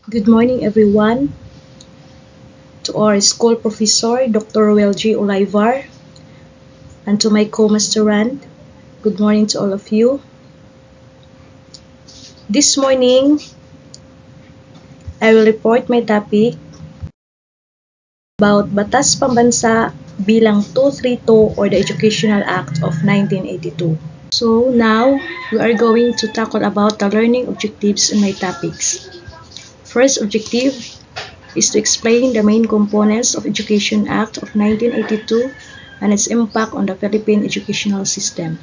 Good morning, everyone, to our school professor, Dr. Ruel G. Olaivar, and to my co-masterand. Good morning to all of you. This morning, I will report my topic about Batas Pambansa Bilang 232 or the Educational Act of 1982. So now, we are going to tackle about the learning objectives in my topics. First objective is to explain the main components of Education Act of 1982 and its impact on the Philippine educational system.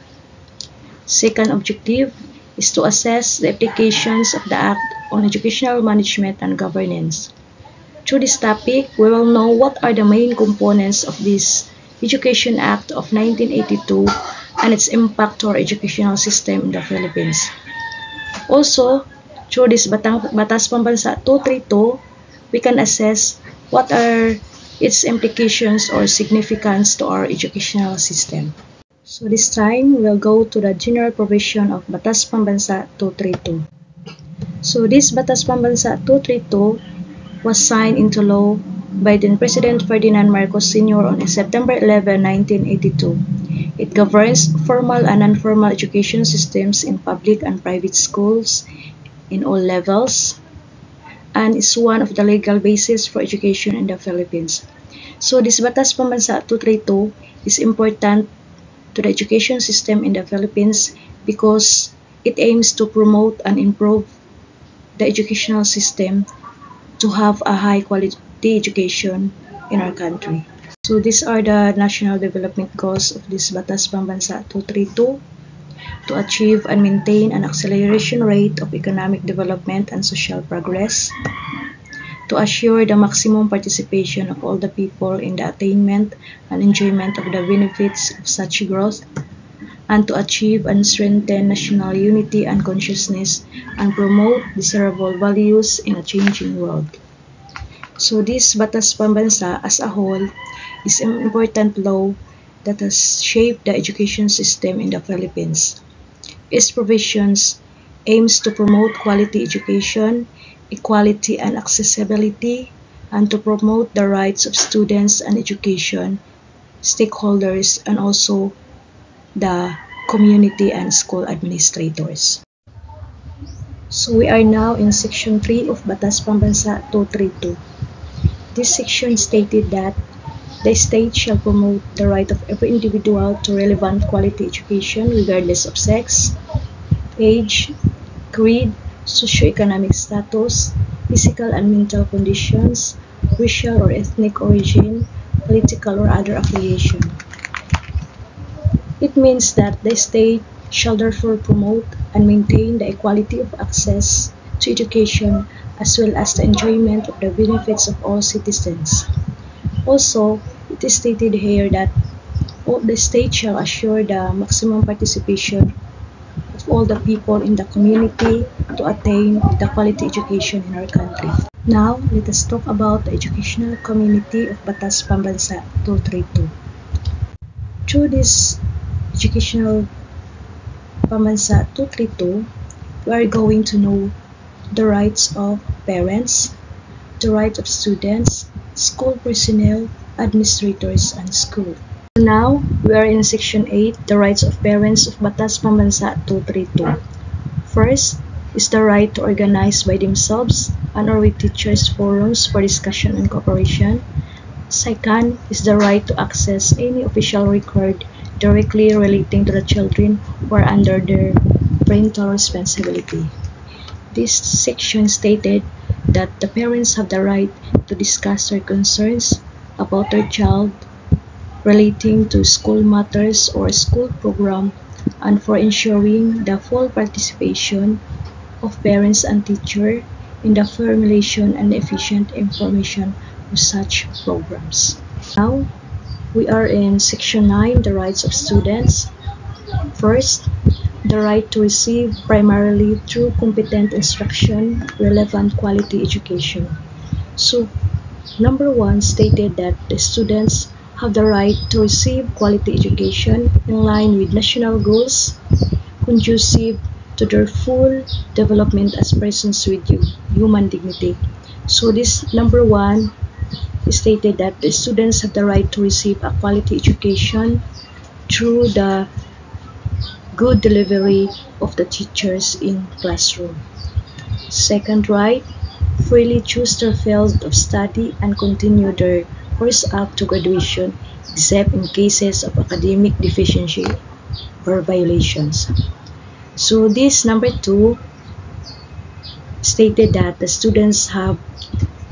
Second objective is to assess the applications of the Act on educational management and governance. Through this topic, we will know what are the main components of this Education Act of 1982 and its impact to our educational system in the Philippines. Also, through this Batas Pambansa 232, we can assess what are its implications or significance to our educational system. So this time, we'll go to the general provision of Batas Pambansa 232. So this Batas Pambansa 232 was signed into law by then President Ferdinand Marcos Sr. on September 11, 1982. It governs formal and non-formal education systems in public and private schools in all levels, and is one of the legal basis for education in the Philippines. So this Batas Pambansa 232 is important to the education system in the Philippines because it aims to promote and improve the educational system to have a high quality education in our country. So these are the national development goals of this Batas Pambansa 232: to achieve and maintain an acceleration rate of economic development and social progress, to assure the maximum participation of all the people in the attainment and enjoyment of the benefits of such growth, and to achieve and strengthen national unity and consciousness and promote desirable values in a changing world. So this Batas Pambansa as a whole is an important law that has shaped the education system in the Philippines. Its provisions aims to promote quality education, equality and accessibility, and to promote the rights of students and education, stakeholders, and also the community and school administrators. So we are now in Section 3 of Batas Pambansa 232. This section stated that the state shall promote the right of every individual to relevant quality education regardless of sex, age, creed, socioeconomic status, physical and mental conditions, racial or ethnic origin, political or other affiliation. It means that the state shall therefore promote and maintain the equality of access to education as well as the enjoyment of the benefits of all citizens. Also, it is stated here that the state shall assure the maximum participation of all the people in the community to attain the quality education in our country. Now, let us talk about the educational community of Batas Pambansa 232. Through this educational Pambansa 232, we are going to know the rights of parents, the rights of students, school personnel, administrators, and school. Now, we are in Section 8, the rights of parents of Batas Pambansa 232. First is the right to organize by themselves and or with teachers forums for discussion and cooperation. Second is the right to access any official record directly relating to the children who are under their parental responsibility. This section stated that the parents have the right to discuss their concerns about their child relating to school matters or school program, and for ensuring the full participation of parents and teachers in the formulation and efficient information of such programs. Now, we are in Section 9, the rights of students. First, the right to receive primarily through competent instruction, relevant quality education. So, number 1 stated that the students have the right to receive quality education in line with national goals, conducive to their full development as persons with human dignity. So this number 1 stated that the students have the right to receive a quality education through the good delivery of the teachers in classroom. Second right, freely choose their field of study and continue their course up to graduation except in cases of academic deficiency or violations. So this number 2 stated that the students have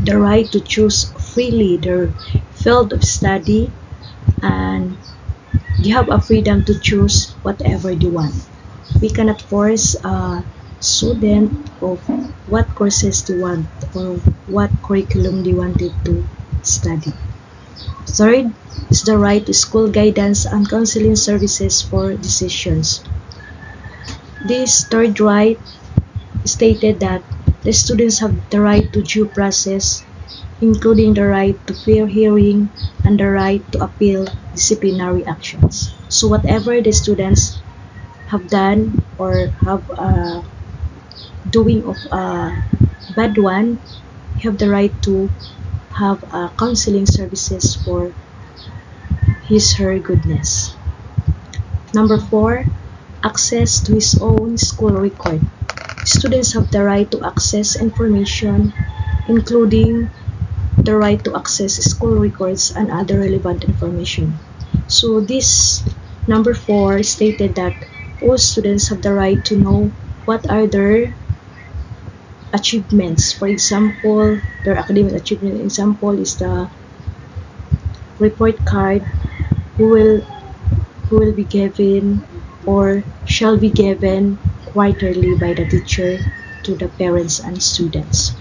the right to choose freely their field of study and they have a freedom to choose whatever they want. We cannot force a student of what courses they want or what curriculum they wanted to study. Third is the right to school guidance and counseling services for decisions. This third right stated that the students have the right to due process, including the right to fair hearing and the right to appeal disciplinary actions. So whatever the students have done or have doing of a bad one, you have the right to have counseling services for his/her goodness. Number 4, access to his own school record. Students have the right to access information, including the right to access school records and other relevant information. So this number 4 stated that all students have the right to know what are their achievements. For example, their academic achievement example is the report card who will be given or shall be given quarterly by the teacher to the parents and students.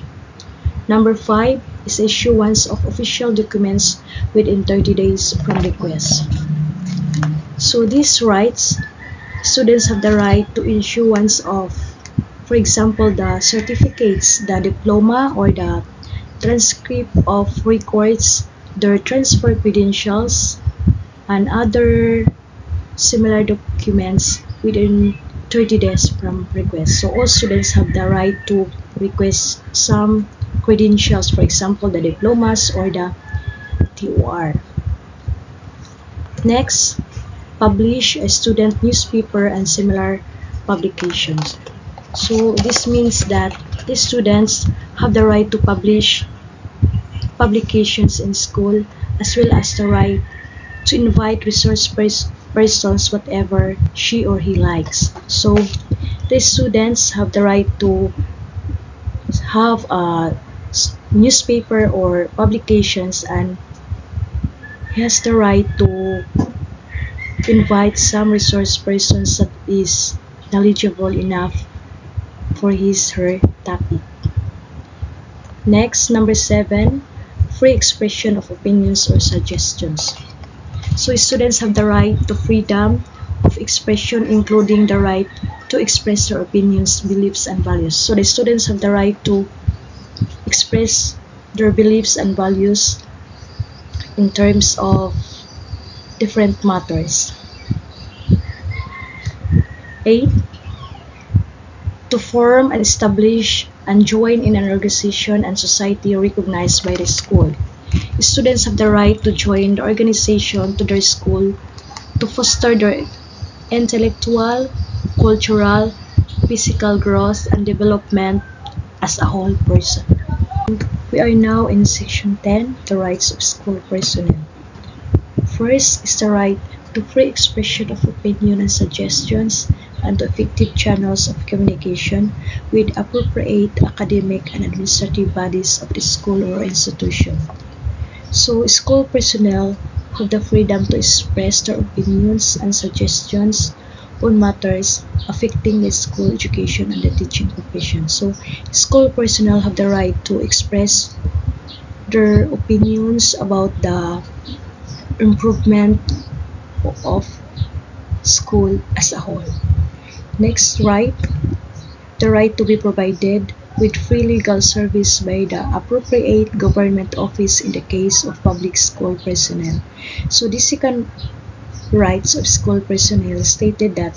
Number 5 is issuance of official documents within 30 days from request. So these rights, students have the right to issuance of, for example, the certificates, the diploma or the transcript of records, their transfer credentials, and other similar documents within 30 days from request. So all students have the right to request some credentials, for example, the diplomas or the TOR. Next, publish a student newspaper and similar publications. So this means that the students have the right to publish publications in school as well as the right to invite resource persons whatever she or he likes. So the students have the right to have a newspaper or publications, and he has the right to invite some resource persons that is knowledgeable enough for his/her topic. Next, number 7, free expression of opinions or suggestions. So students have the right to freedom of expression, including the right to express their opinions, beliefs, and values. So the students have the right to express their beliefs and values in terms of different matters. 8, to form and establish and join in an organization and society recognized by the school. Students have the right to join the organization to their school to foster their intellectual, cultural, physical growth and development as a whole person. We are now in section 10, the rights of school personnel. First is the right to free expression of opinion and suggestions and to effective channels of communication with appropriate academic and administrative bodies of the school or institution. So school personnel have the freedom to express their opinions and suggestions on matters affecting the school education and the teaching profession. So school personnel have the right to express their opinions about the improvement of school as a whole. Next right, the right to be provided with free legal service by the appropriate government office in the case of public school personnel. So the second rights of school personnel stated that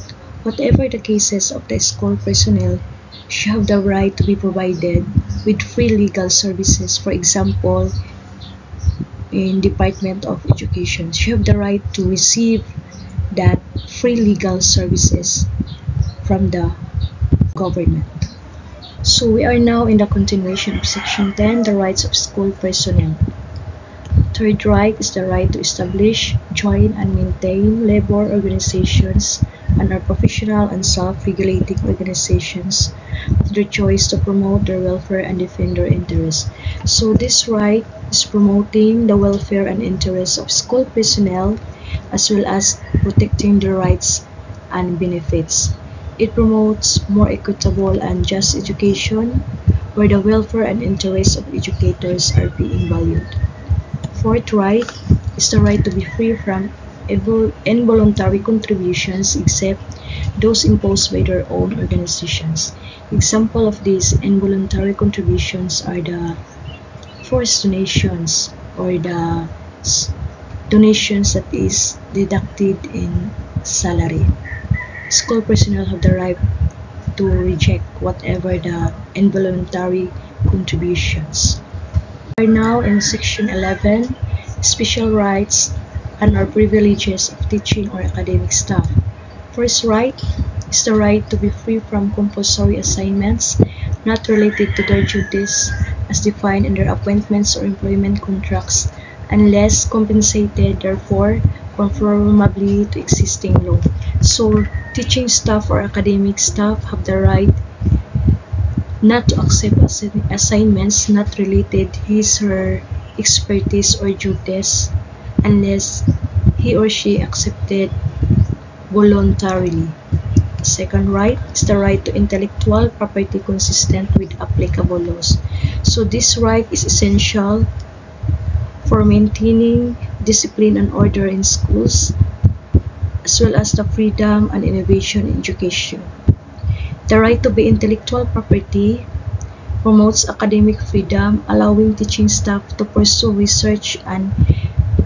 Whatever the cases of the school personnel, she have the right to be provided with free legal services. For example, in Department of Education, she have the right to receive that free legal services from the government. So we are now in the continuation of section 10, the rights of school personnel. Third right is the right to establish, join, and maintain labor organizations and are professional and self-regulating organizations of their choice to promote their welfare and defend their interests. So this right is promoting the welfare and interests of school personnel as well as protecting their rights and benefits. It promotes more equitable and just education where the welfare and interests of educators are being valued. Fourth right is the right to be free from involuntary contributions except those imposed by their own organizations. Example of these involuntary contributions are the forced donations or the donations that is deducted in salary. School personnel have the right to reject whatever the involuntary contributions. We are now in section 11, special rights and or privileges of teaching or academic staff. First right is the right to be free from compulsory assignments not related to their duties as defined in their appointments or employment contracts unless compensated therefore conformably to existing law. So teaching staff or academic staff have the right not to accept assignments not related his or her expertise or duties unless he or she accepted voluntarily. Second right is the right to intellectual property consistent with applicable laws. So this right is essential for maintaining discipline and order in schools as well as the freedom and innovation in education. The right to be intellectual property promotes academic freedom, allowing teaching staff to pursue research and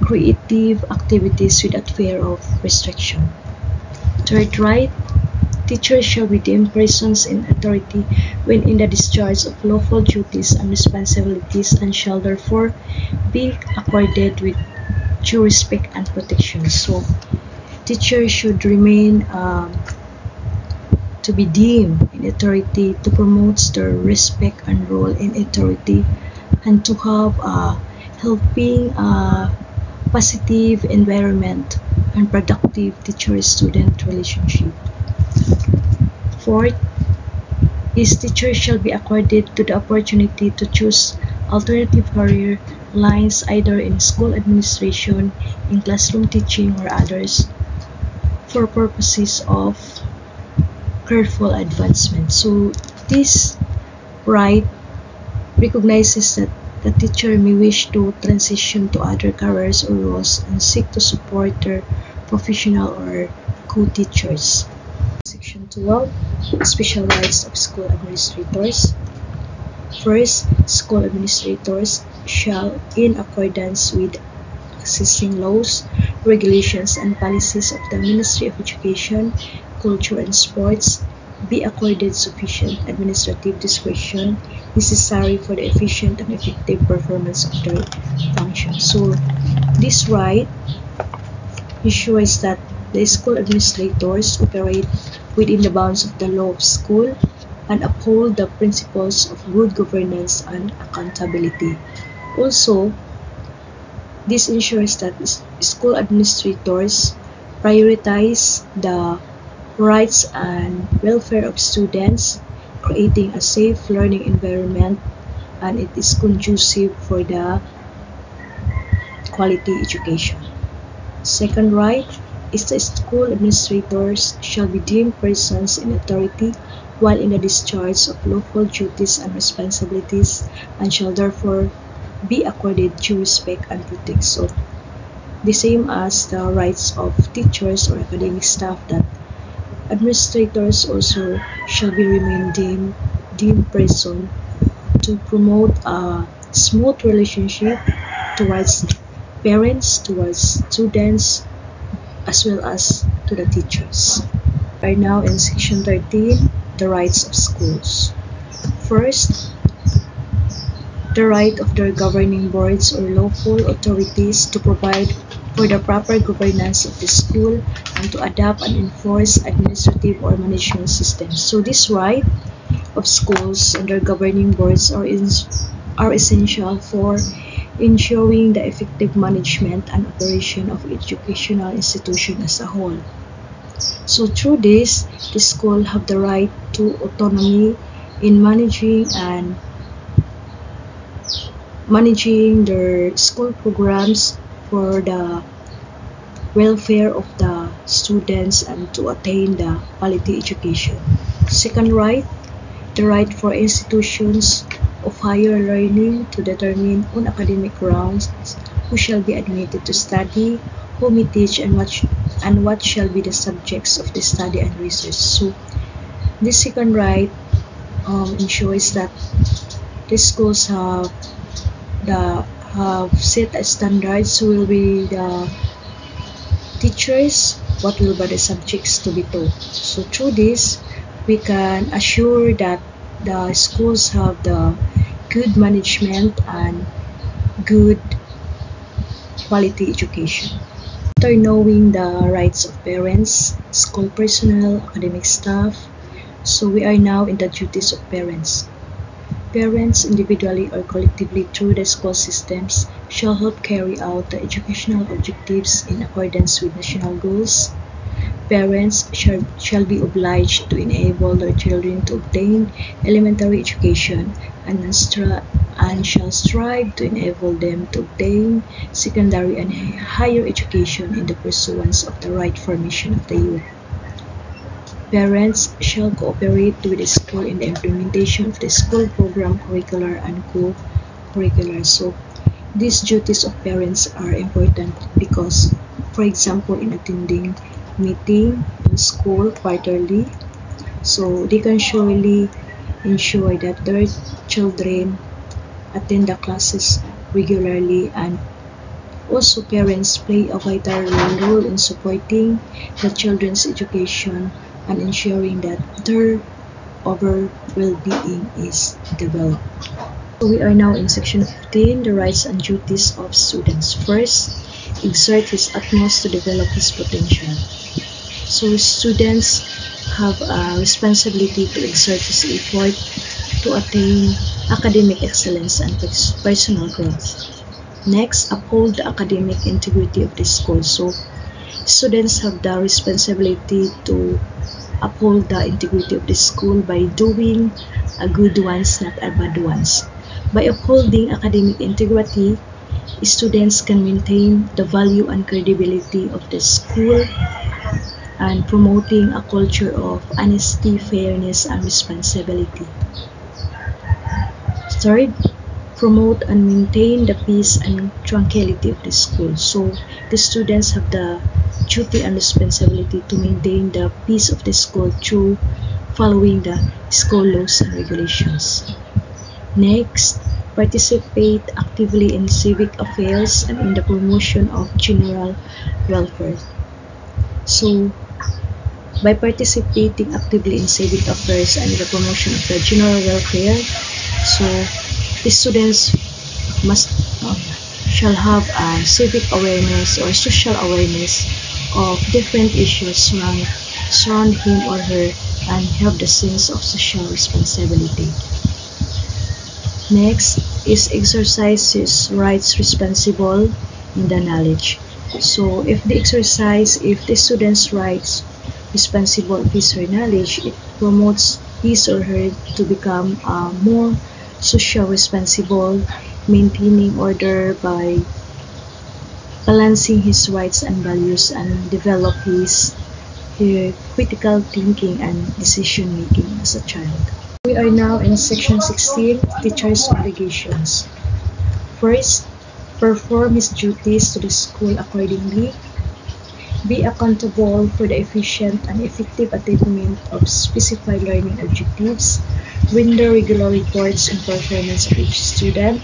creative activities without fear of restriction. Third right, teachers shall be deemed persons in authority when in the discharge of lawful duties and responsibilities and shall therefore be accorded with due respect and protection. So, teachers should remain to be deemed in authority to promote their respect and role in authority and to have a helping positive environment and productive teacher-student relationship. Fourth is teachers shall be accorded to the opportunity to choose alternative career lines either in school administration, in classroom teaching, or others for purposes of careful advancement. So this right recognizes that the teacher may wish to transition to other careers or roles and seek to support their professional or co-teachers. Section 12, special rights of school administrators. First, school administrators shall, in accordance with existing laws, regulations, and policies of the Ministry of Education, Culture, and Sports, be accorded sufficient administrative discretion necessary for the efficient and effective performance of their functions. So, this right ensures that the school administrators operate within the bounds of the law of school and uphold the principles of good governance and accountability. Also, this ensures that school administrators prioritize the rights and welfare of students, creating a safe learning environment, and it is conducive for the quality education. Second right is the school administrators shall be deemed persons in authority while in the discharge of lawful duties and responsibilities and shall therefore be accorded due respect and protection. So, the same as the rights of teachers or academic staff, that administrators also shall be remain deemed person to promote a smooth relationship towards parents, towards students, as well as to the teachers. are now in section 13, the rights of schools. First, the right of their governing boards or local authorities to provide for the proper governance of the school and to adopt and enforce administrative or management systems. So this right of schools and their governing boards are essential for ensuring the effective management and operation of educational institution as a whole. So through this, the school have the right to autonomy in managing their school programs for the welfare of the students and to attain the quality education. Second right, the right for institutions of higher learning to determine on academic grounds who shall be admitted to study, whom we teach, and what shall be the subjects of the study and research. So this second right ensures that the schools have set a standards who will be the teachers, what will be the subjects to be taught. So through this, we can assure that the schools have the good management and good quality education. After knowing the rights of parents, school personnel, academic staff, so we are now in the duties of parents. Parents, individually or collectively through the school systems, shall help carry out the educational objectives in accordance with national goals. Parents shall be obliged to enable their children to obtain elementary education and shall strive to enable them to obtain secondary and higher education in the pursuance of the right formation of the youth. Parents shall cooperate with the school in the implementation of the school program, curricular and co-curricular. So these duties of parents are important because, for example, in attending meeting in school quarterly, so they can surely ensure that their children attend the classes regularly, and also parents play a vital role in supporting the children's education and ensuring that their overall well-being is developed. So we are now in section 15, the rights and duties of students. First, exert his utmost to develop his potential. So students have a responsibility to exert his effort to attain academic excellence and personal growth. Next, uphold the academic integrity of the school. So students have the responsibility to uphold the integrity of the school by doing a good ones, not a bad ones. By upholding academic integrity, students can maintain the value and credibility of the school and promoting a culture of honesty, fairness, and responsibility. Third, promote and maintain the peace and tranquility of the school. So the students have the duty and responsibility to maintain the peace of the school through following the school laws and regulations. Next, participate actively in civic affairs and in the promotion of general welfare. So, by participating actively in civic affairs and in the promotion of the general welfare, so the students shall have a civic awareness or social awareness of different issues surround him or her and have the sense of social responsibility. Next is exercise his rights responsible in the knowledge. So if the student's rights responsible of his or her knowledge, it promotes his or her to become more social responsible, maintaining order by balancing his rights and values and develop his critical thinking and decision making as a child. We are now in section 16, teachers' obligations. First, perform his duties to the school accordingly. Be accountable for the efficient and effective attainment of specified learning objectives. Render regular reports on performance of each student.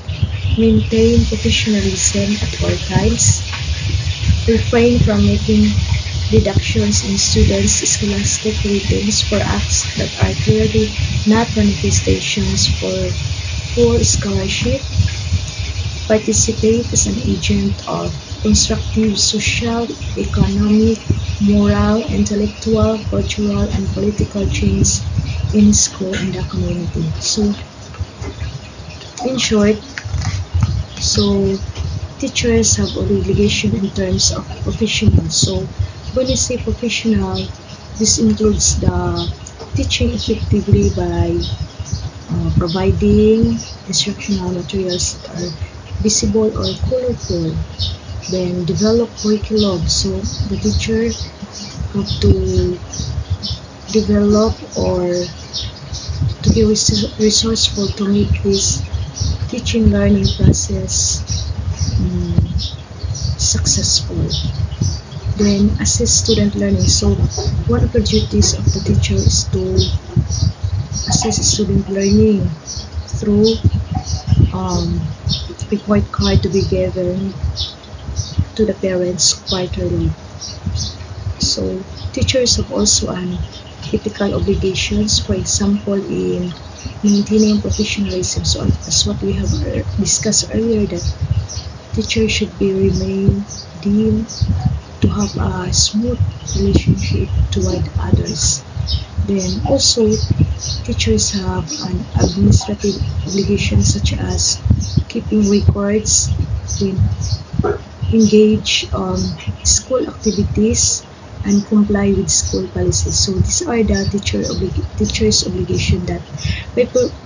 Maintain professionalism at all times. Refrain from making deductions in students' scholastic ratings for acts that are clearly not manifestations for full scholarship, participate as an agent of constructive social, economic, moral, intellectual, cultural, and political change in school and the community. So, in short, teachers have an obligation in terms of professional. So, when we say professional, this includes the teaching effectively by providing instructional materials that are visible or colorful, then develop curriculum. So the teacher have to develop or to be resourceful to make this teaching learning process successful. Then assist student learning. So one of the duties of the teacher is to assist student learning through report card to be given to the parents quarterly. So teachers have also an ethical obligations, for example, in maintaining professionalism. So as what we have discussed earlier, that teachers should remain deemed to have a smooth relationship toward others. Then also teachers have an administrative obligation such as keeping records, then engage school activities, and comply with school policies. So these are the teacher's obligation, that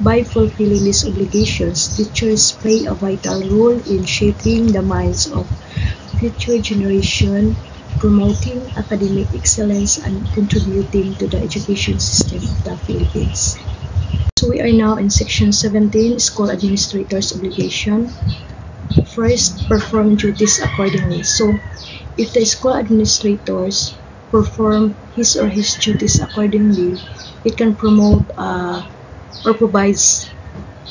by fulfilling these obligations, teachers play a vital role in shaping the minds of future generation, promoting academic excellence, and contributing to the education system of the Philippines. So we are now in section 17, school administrators' obligation. First, perform duties accordingly. So if the school administrators perform his or his duties accordingly, it can promote or provides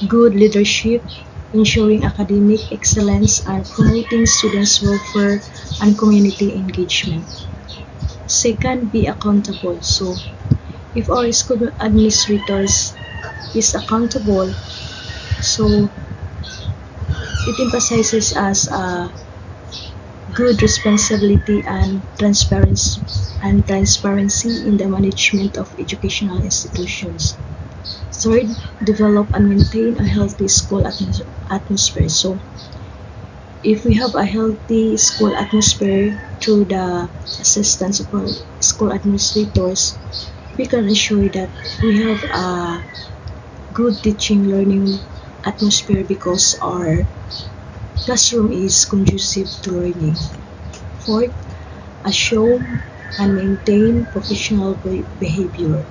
good leadership, ensuring academic excellence, and promoting students' welfare and community engagement. Second, be accountable. So if our school administrators is accountable, so it emphasizes as a good responsibility and transparency in the management of educational institutions. Third, develop and maintain a healthy school atmosphere. So if we have a healthy school atmosphere through the assistance of our school administrators, we can ensure that we have a good teaching learning atmosphere because our classroom is conducive to learning. Fourth, assume and maintain professional behavior.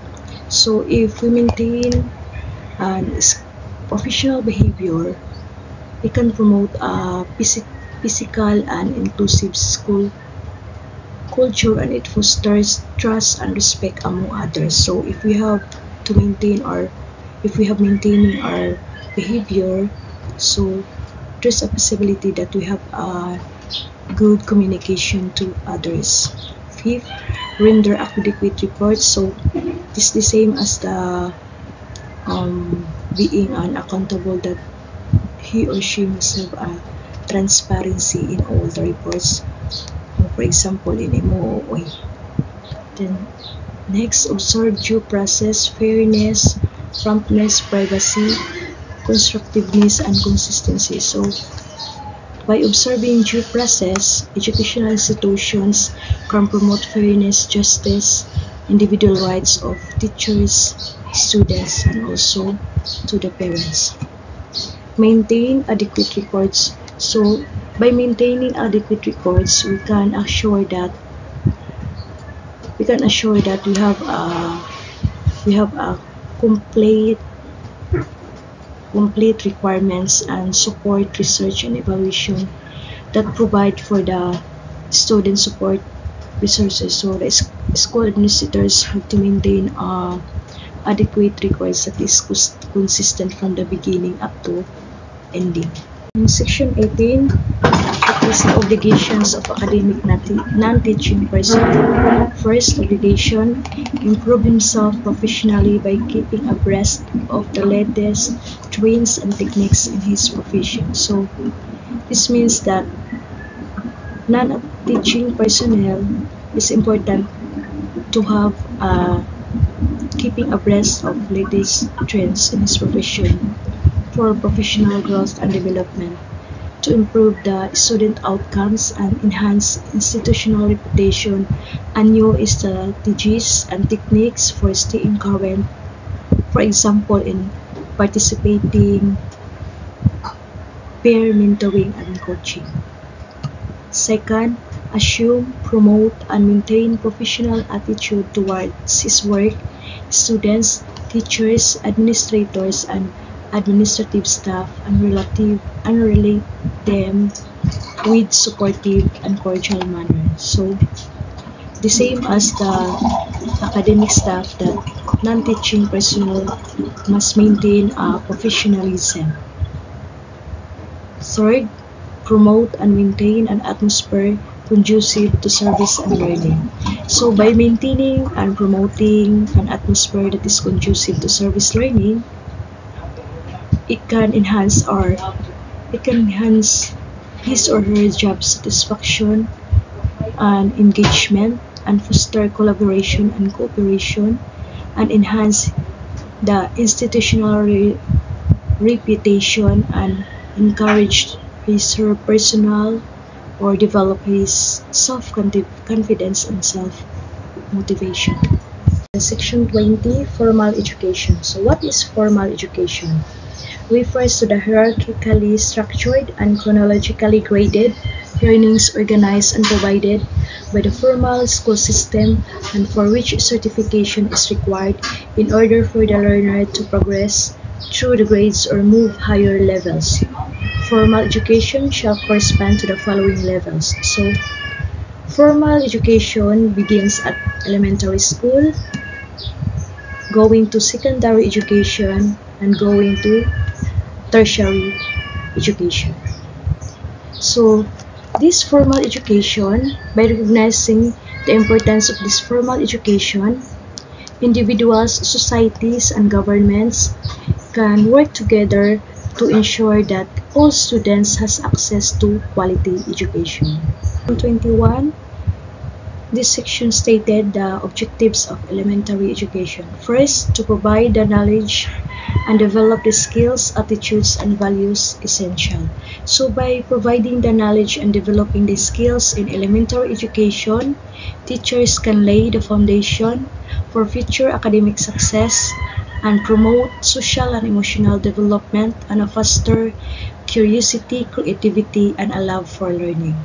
So if we maintain professional behavior, it can promote a physical and inclusive school culture, and it fosters trust and respect among others. So if we have maintaining our behavior, so there's a possibility that we have a good communication to others. Fifth, render adequate reports. So it's the same as the being accountable, that he or she must have a transparency in all the reports, for example in MOOE. Then next, observe due process, fairness, promptness, privacy, constructiveness, and consistency. So by observing due process, educational institutions can promote fairness, justice, individual rights of teachers, students, and also to the parents. Maintain adequate records. So by maintaining adequate records, we can assure that we have a complete requirements and support research and evaluation that provide for the student support resources. So the school administrators have to maintain adequate records that is consistent from the beginning up to ending. In section 18, is the obligations of academic non-teaching personnel. First obligation, improve himself professionally by keeping abreast of the latest trends and techniques in his profession. So this means that non-teaching personnel is important to have keeping abreast of latest trends in his profession for professional growth and development, to improve the student outcomes and enhance institutional reputation and new strategies and techniques for staying current, for example in participating, peer mentoring and coaching. Second, assume, promote, and maintain professional attitude towards his work, students, teachers, administrators, and administrative staff, and relate them with supportive and cordial manner. So, the same as the academic staff, that non-teaching personnel must maintain professionalism. Third, promote and maintain an atmosphere conducive to service and learning. So by maintaining and promoting an atmosphere that is conducive to service learning, it can enhance his or her job satisfaction and engagement, and foster collaboration and cooperation, and enhance the institutional reputation, and encourage his or her personal or develop his self-confidence and self-motivation. Section 20, Formal Education. So what is formal education? Refers to the hierarchically structured and chronologically graded learnings organized and provided by the formal school system, and for which certification is required in order for the learner to progress through the grades or move higher levels. Formal education shall correspond to the following levels. So, formal education begins at elementary school, going to secondary education, and going to tertiary education. So, this formal education, by recognizing the importance of this formal education, individuals, societies, and governments can work together to ensure that all students has access to quality education. 21. This section stated the objectives of elementary education. First, to provide the knowledge and develop the skills, attitudes, and values essential. So by providing the knowledge and developing the skills in elementary education, teachers can lay the foundation for future academic success and promote social and emotional development, and foster curiosity, creativity, and a love for learning.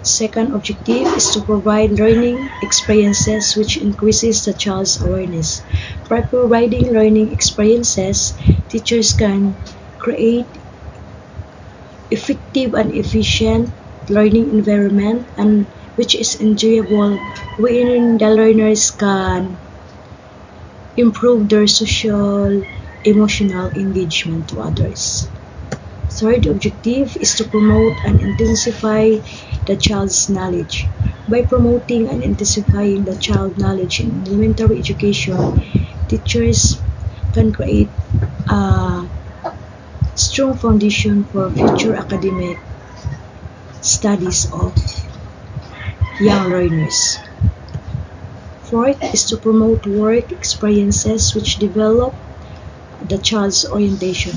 Second objective is to provide learning experiences which increases the child's awareness. By providing learning experiences, teachers can create effective and efficient learning environment, and which is enjoyable, wherein the learners can improve their social, emotional engagement to others. Third objective is to promote and intensify the child's knowledge. By promoting and intensifying the child knowledge in elementary education, teachers can create a strong foundation for future academic studies of young learners. Fourth is to promote work experiences which develop the child's orientation.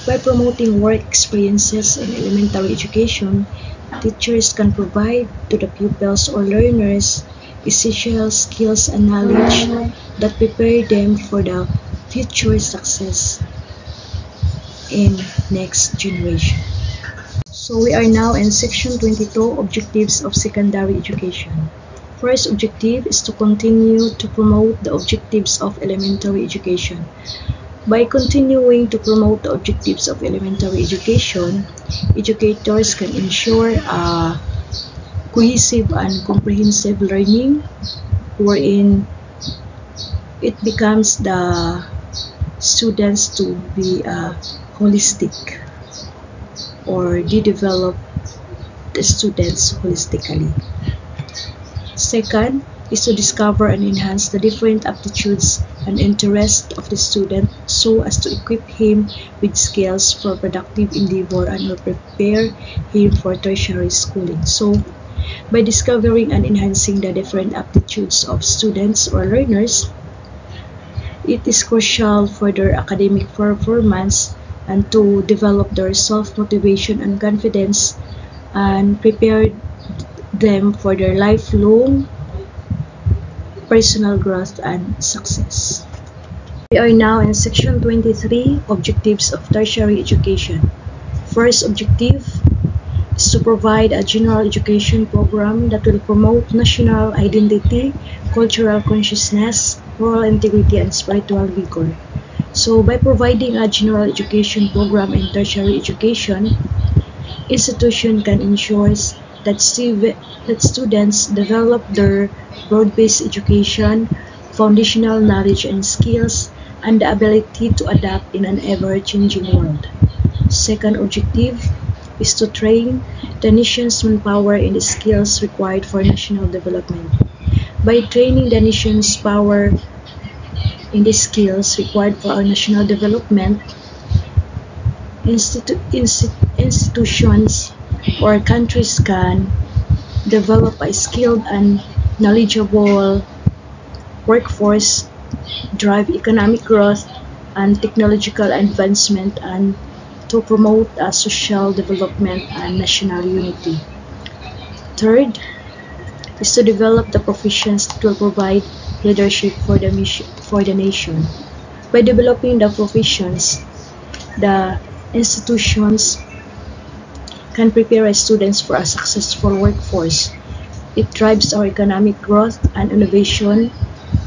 By promoting work experiences in elementary education, teachers can provide to the pupils or learners essential skills and knowledge that prepare them for the future success in next generation. So we are now in section 22, Objectives of Secondary Education. First objective is to continue to promote the objectives of elementary education. By continuing to promote the objectives of elementary education, educators can ensure a cohesive and comprehensive learning, wherein it becomes the students to be holistic, or they develop the students holistically. Second is to discover and enhance the different aptitudes and interests of the student so as to equip him with skills for productive endeavor and will prepare him for tertiary schooling. So, by discovering and enhancing the different aptitudes of students or learners, it is crucial for their academic performance and to develop their self-motivation and confidence and prepare them for their lifelong personal growth and success. We are now in section 23, Objectives of Tertiary Education. First objective is to provide a general education program that will promote national identity, cultural consciousness, moral integrity, and spiritual vigor. So, by providing a general education program in tertiary education, institution can ensure that students develop their broad-based education, foundational knowledge and skills, and the ability to adapt in an ever-changing world. Second objective is to train the nation's manpower in the skills required for national development. By training the nation's power in the skills required for our national development, institutions or countries can develop a skilled and knowledgeable workforce, drive economic growth and technological advancement, and to promote social development and national unity. Third is to develop the professions that will provide leadership for the nation. By developing the professions, the institutions can prepare students for a successful workforce. It drives our economic growth and innovation.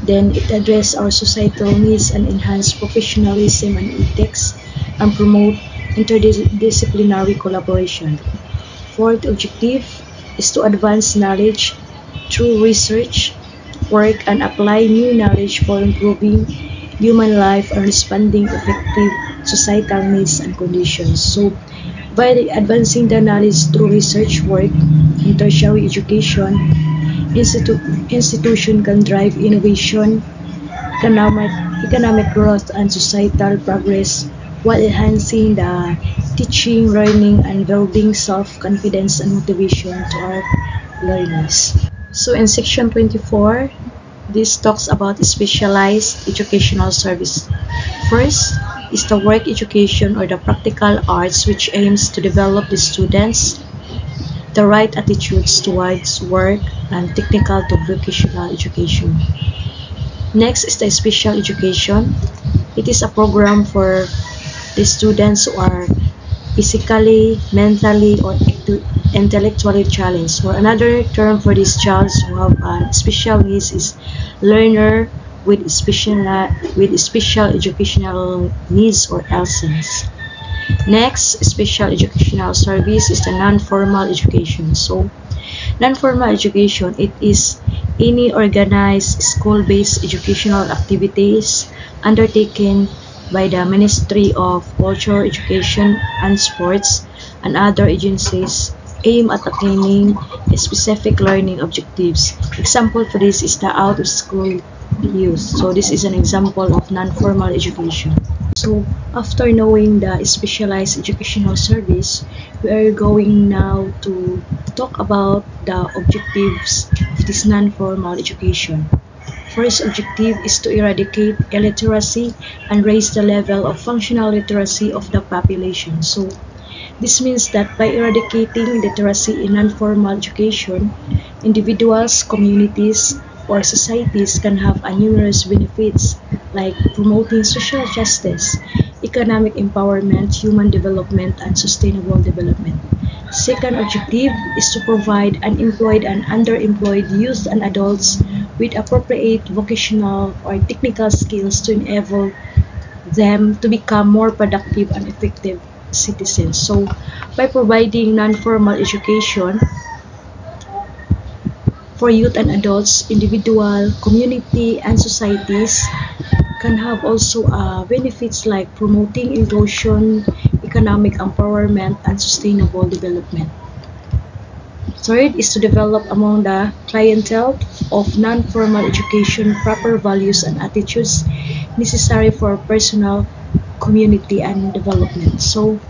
Then it addresses our societal needs and enhance professionalism and ethics and promote interdisciplinary collaboration. Fourth objective is to advance knowledge through research, work, and apply new knowledge for improving human life and responding effective societal needs and conditions. So, by advancing the knowledge through research work in tertiary education, institution can drive innovation, economic growth, and societal progress while enhancing the teaching, learning, and building self-confidence and motivation to our learners. So in section 24, this talks about specialized educational service. First is the work education or the practical arts, which aims to develop the students the right attitudes towards work and technical to vocational education. Next is the special education. It is a program for the students who are physically, mentally, or intellectually challenged. Or another term for these child who have special needs is learner with special educational needs or LSENs. Next, special educational service is the non-formal education. So, non-formal education, it is any organized school-based educational activities undertaken by the Ministry of Culture, Education, and Sports and other agencies aimed at attaining specific learning objectives. Example for this is the out-of-school youth. So this is an example of non-formal education. So after knowing the specialized educational service, we are going now to talk about the objectives of this non-formal education. First objective is to eradicate illiteracy and raise the level of functional literacy of the population. So this means that by eradicating literacy in non-formal education, individuals, communities, or societies can have numerous benefits like promoting social justice, economic empowerment, human development, and sustainable development. Second objective is to provide unemployed and underemployed youth and adults with appropriate vocational or technical skills to enable them to become more productive and effective citizens. So, by providing non-formal education for youth and adults, individual, community, and societies can have also benefits like promoting inclusion, economic empowerment, and sustainable development. Third is to develop among the clientele of non-formal education proper values and attitudes necessary for personal, community, and development. So,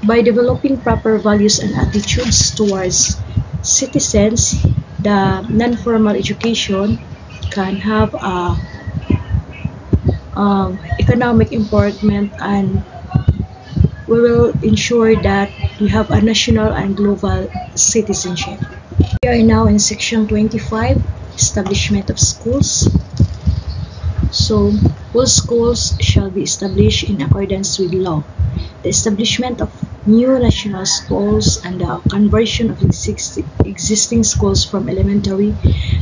by developing proper values and attitudes towards citizens, the non-formal education can have a economic improvement, and we will ensure that we have a national and global citizenship. We are now in section 25, establishment of schools. So, all schools shall be established in accordance with law. The establishment of new national schools and the conversion of existing schools from elementary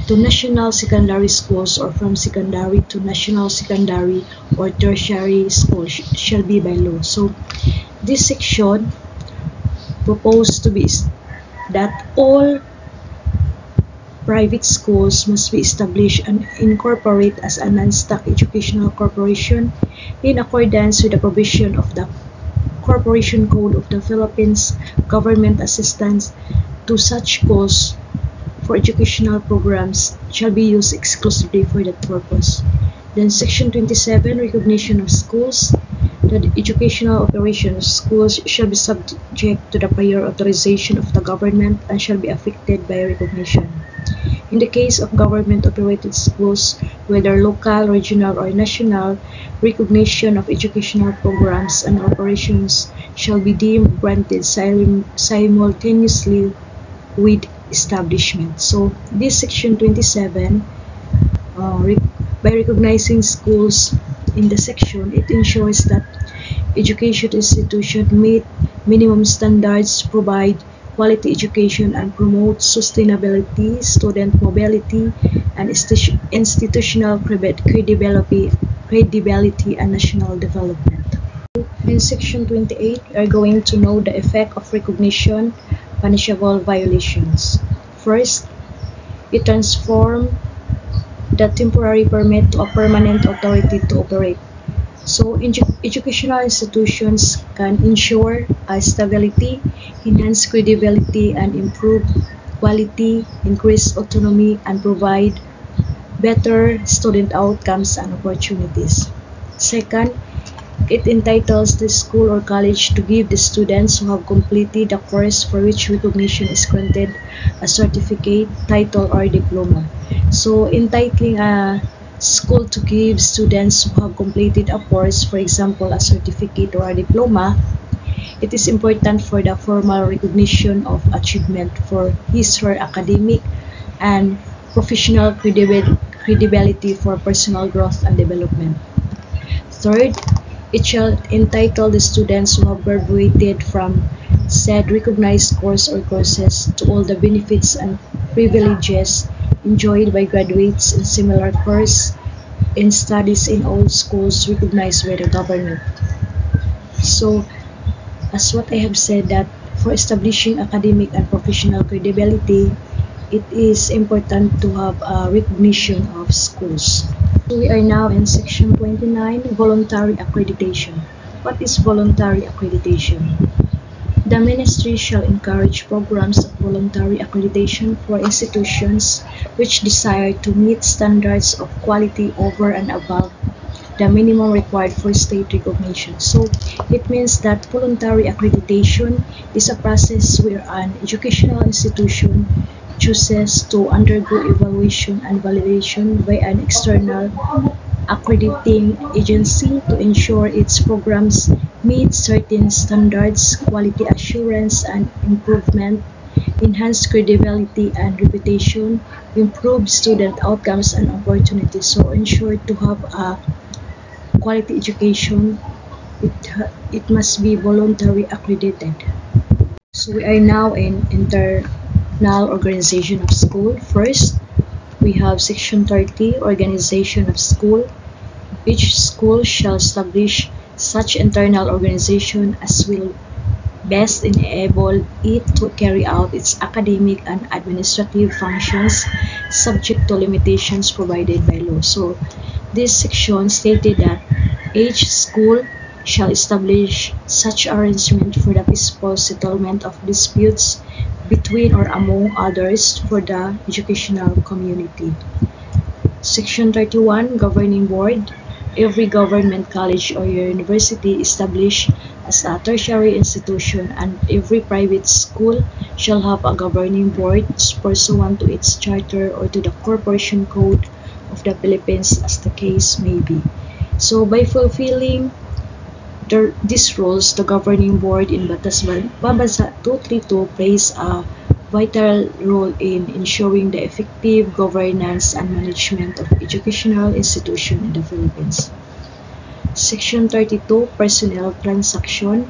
to national secondary schools or from secondary to national secondary or tertiary schools shall be by law. So, this section proposed to be that all private schools must be established and incorporate as a non-stock educational corporation in accordance with the provision of the Corporation Code of the Philippines. Government assistance to such schools for educational programs shall be used exclusively for that purpose. Then section 27, recognition of schools. The educational operation of schools shall be subject to the prior authorization of the government and shall be affected by recognition. In the case of government-operated schools, whether local, regional, or national, recognition of educational programs and operations shall be deemed granted simultaneously with establishment. So, this section 27, by recognizing schools in the section, it ensures that education institutions meet minimum standards, provide quality education, and promote sustainability, student mobility, and institutional credibility, and national development. In section 28, we are going to know the effect of recognition, punishable violations. First, it transforms the temporary permit to a permanent authority to operate. So, educational institutions can ensure stability, enhance credibility, and improve quality, increase autonomy, and provide better student outcomes and opportunities. Second, it entitles the school or college to give the students who have completed the course for which recognition is granted a certificate, title, or diploma. So, entitling a school to give students who have completed a course, for example, a certificate or a diploma, it is important for the formal recognition of achievement for his or her academic and professional credibility for personal growth and development. Third, it shall entitle the students who have graduated from said recognized course or courses to all the benefits and privileges enjoyed by graduates in similar course in studies in all schools recognized by the government. So, as what I have said, that for establishing academic and professional credibility, it is important to have a recognition of schools. So we are now in section 29, voluntary accreditation. What is voluntary accreditation? The ministry shall encourage programs of voluntary accreditation for institutions which desire to meet standards of quality over and above the minimum required for state recognition. So, it means that voluntary accreditation is a process where an educational institution chooses to undergo evaluation and validation by an external accrediting agency to ensure its programs meet certain standards, quality assurance and improvement, enhance credibility and reputation, improve student outcomes and opportunities. So, ensure to have a quality education, it must be voluntary accredited. So, we are now in internal organization of school. First, we have section 30, organization of school. Each school shall establish such internal organization as will best enable it to carry out its academic and administrative functions subject to limitations provided by law. So, this section stated that each school shall establish such arrangement for the peaceful settlement of disputes between or among others for the educational community. Section 31, Governing Board. Every government college or university established as a tertiary institution and every private school shall have a governing board pursuant to its charter or to the Corporation Code of the Philippines as the case may be. So by fulfilling these rules, the governing board in Batas Pambansa 232 plays a vital role in ensuring the effective governance and management of educational institutions in the Philippines. Section 32, Personnel Transaction.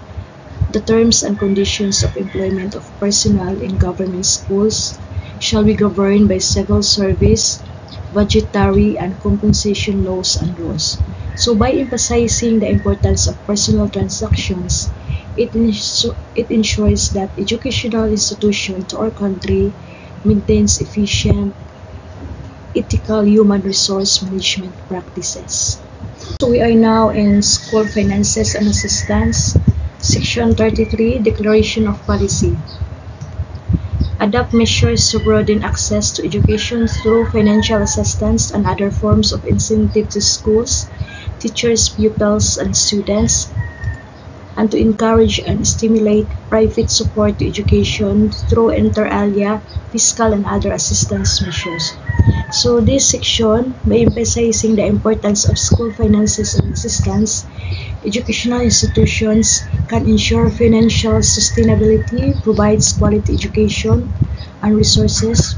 The terms and conditions of employment of personnel in government schools shall be governed by civil service, budgetary, and compensation laws and rules. So by emphasizing the importance of personal transactions, it ensures that educational institution to our country maintains efficient, ethical human resource management practices. So we are now in School Finances and Assistance, Section 33, Declaration of Policy. Adopt measures to broaden access to education through financial assistance and other forms of incentive to schools, teachers, pupils, and students, and to encourage and stimulate private support to education through inter alia, fiscal, and other assistance measures. So this section, by emphasizing the importance of school finances and assistance, educational institutions can ensure financial sustainability, provides quality education and resources,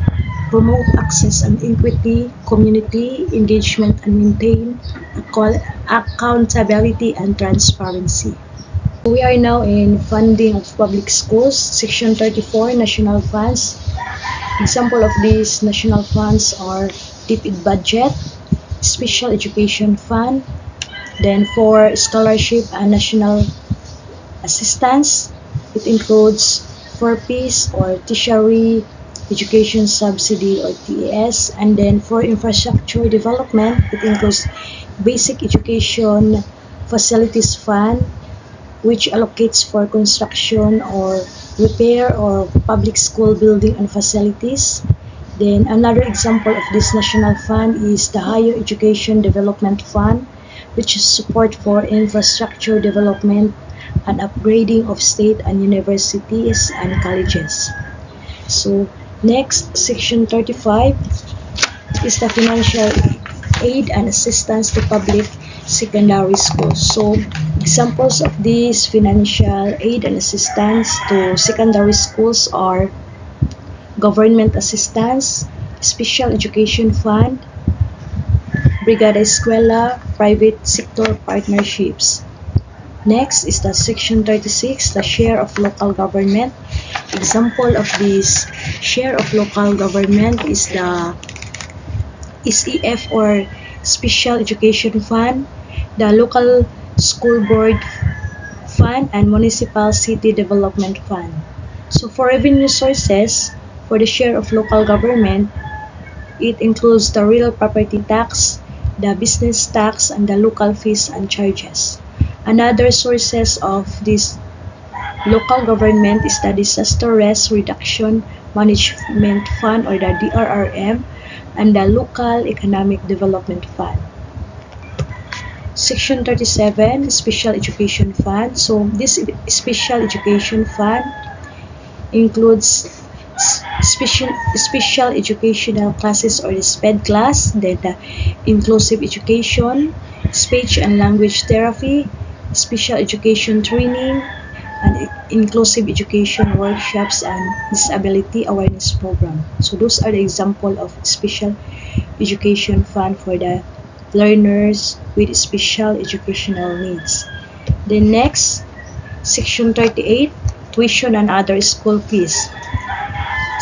promote access and equity, community engagement, and maintain accountability and transparency. We are now in Funding of Public Schools, Section 34, National Funds. Example of these national funds are DepEd Budget, Special Education Fund, then for scholarship and national assistance, it includes for peace or tertiary education subsidy or TES, and then for infrastructure development, it includes Basic Education Facilities Fund, which allocates for construction or repair or public school building and facilities. Then another example of this national fund is the Higher Education Development Fund, which is support for infrastructure development and upgrading of state and universities and colleges. So next, Section 35 is the financial aid and assistance to public secondary schools. So examples of these financial aid and assistance to secondary schools are government assistance, special education fund, Brigada Eskwela, private sector partnerships. Next is the Section 36, the share of local government. Example of this share of local government is the SEF or Special Education Fund, the Local School Board Fund, and Municipal City Development Fund. So for revenue sources, for the share of local government, it includes the real property tax, the business tax, and the local fees and charges. Another sources of this local government is the Disaster Risk Reduction Management Fund or the DRRM, and the Local Economic Development Fund. Section 37, Special Education Fund. So this Special Education Fund includes special educational classes or the SPED class, then the inclusive education, speech and language therapy, special education training, and inclusive education workshops and disability awareness program. So those are the example of special education fund for the learners with special educational needs. The next, Section 38, tuition and other school fees.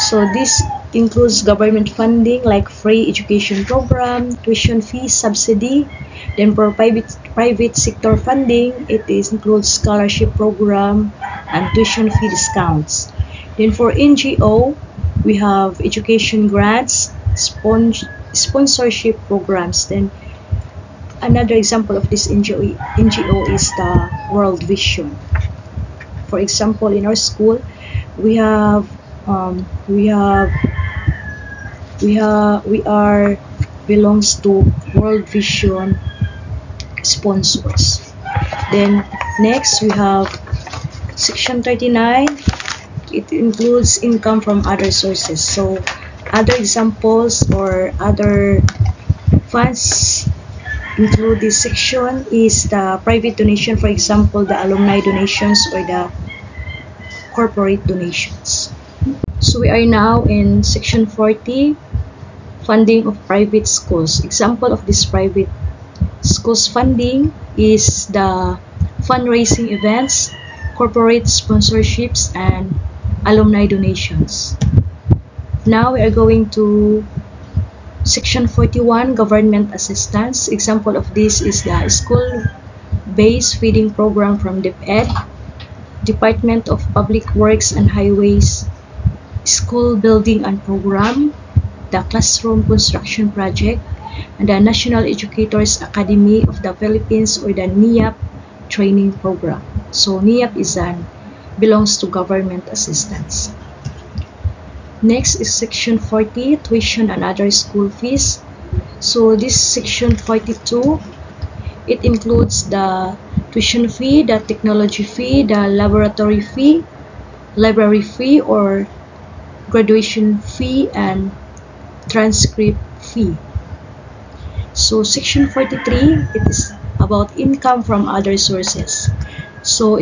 So this includes government funding like free education program, tuition fee subsidy. Then for private sector funding, it includes scholarship program and tuition fee discounts. Then for NGO, we have education grants, sponsorship programs. Then another example of this NGO is the World Vision. For example, in our school, we are belongs to World Vision sponsors. Then next we have section 39. It includes income from other sources. So other examples or other funds include this section is the private donation, for example, the alumni donations or the corporate donations. So we are now in section 40, funding of private schools. Example of this private schools funding is the fundraising events, corporate sponsorships, and alumni donations. Now we are going to section 41, government assistance. Example of this is the school-based feeding program from DepEd, Department of Public Works and Highways, school building and program, the classroom construction project, and the National Educators Academy of the Philippines or the NIAP training program. So NIAP belongs to government assistance. Next is section 40, tuition and other school fees. So this section 42, it includes the tuition fee, the technology fee, the laboratory fee, library fee or graduation fee, and transcript fee. So section 43, it is about income from other sources. So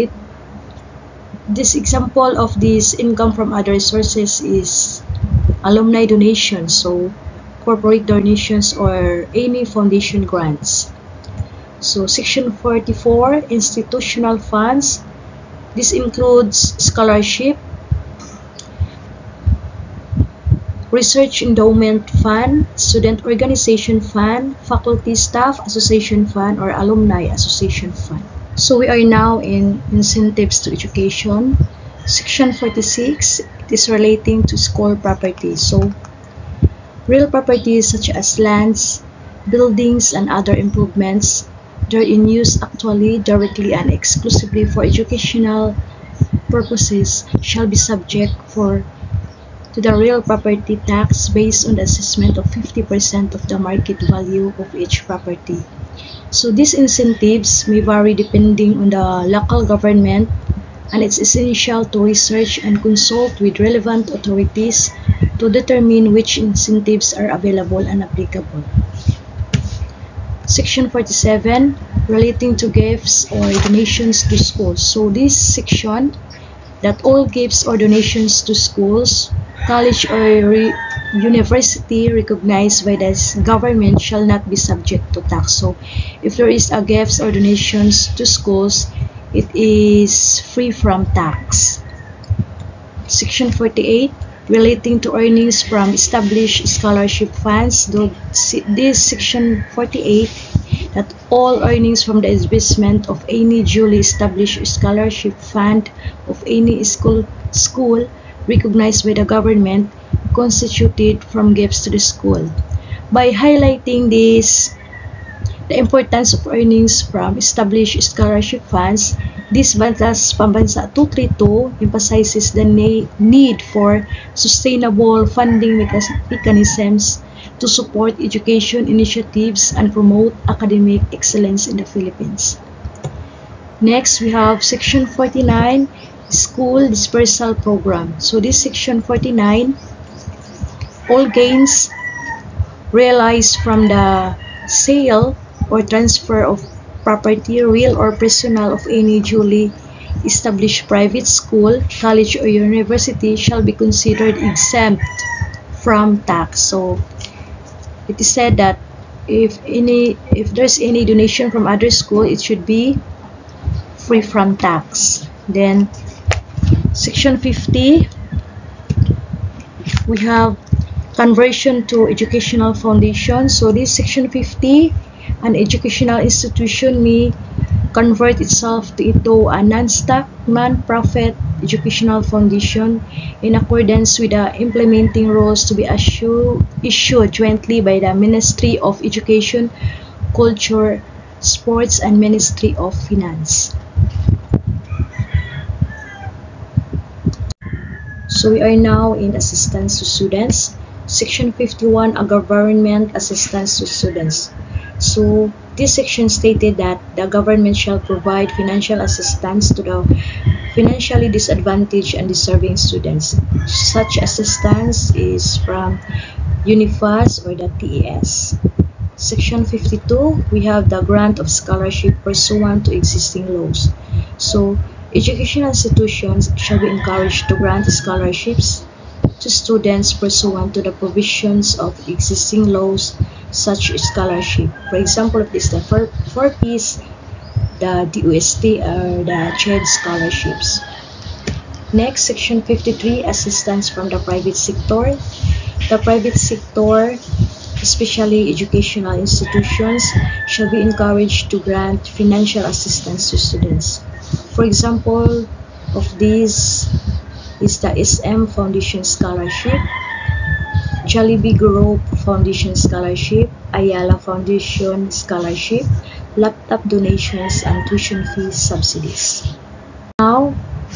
this example of this income from other sources is alumni donations, so corporate donations or any foundation grants. So section 44, institutional funds. This includes scholarship, research endowment fund, student organization fund, faculty staff association fund, or alumni association fund. So we are now in incentives to education. Section 46, it is relating to school property. So real properties such as lands, buildings, and other improvements, they're in use actually, directly, and exclusively for educational purposes shall be subject to the real property tax based on the assessment of 50% of the market value of each property. So these incentives may vary depending on the local government, and it's essential to research and consult with relevant authorities to determine which incentives are available and applicable. Section 47, relating to gifts or donations to schools. So this section, that all gifts or donations to schools, college, or university recognized by the government shall not be subject to tax. So if there is a gifts or donations to schools, it is free from tax. Section 48, relating to earnings from established scholarship funds. This section 48, that all earnings from the investment of any duly established scholarship fund of any school recognized by the government constituted from gifts to the school. By highlighting this, the importance of earnings from established scholarship funds, this Batas Pambansa 232 emphasizes the need for sustainable funding mechanisms to support education initiatives and promote academic excellence in the Philippines. Next, we have section 49, school dispersal program. So this section 49, all gains realized from the sale or transfer of property, real or personal, of any duly established private school, college, or university shall be considered exempt from tax. So it is said that if there's any donation from other school, it should be free from tax. Then section 50, we have conversion to educational foundation. So this section 50, an educational institution may convert itself into a non-stock, non-profit educational foundation in accordance with the implementing rules to be issued jointly by the Ministry of Education Culture, Sports, and Ministry of Finance. So we are now in Assistance to Students. Section 51, a Government Assistance to Students. So this section stated that the government shall provide financial assistance to the financially disadvantaged and deserving students. Such assistance is from UNIFAS or the TES. Section 52, we have the grant of scholarship pursuant to existing laws. So educational institutions shall be encouraged to grant scholarships to students pursuant to the provisions of existing laws, such scholarship. For example, of this, the 4Ps, the DOST, or the CHED scholarships. Next, Section 53, assistance from the private sector. The private sector, especially educational institutions, shall be encouraged to grant financial assistance to students. For example of these is the SM Foundation Scholarship, Jollibee Group Foundation Scholarship, Ayala Foundation Scholarship, laptop donations, and tuition fee subsidies. Now,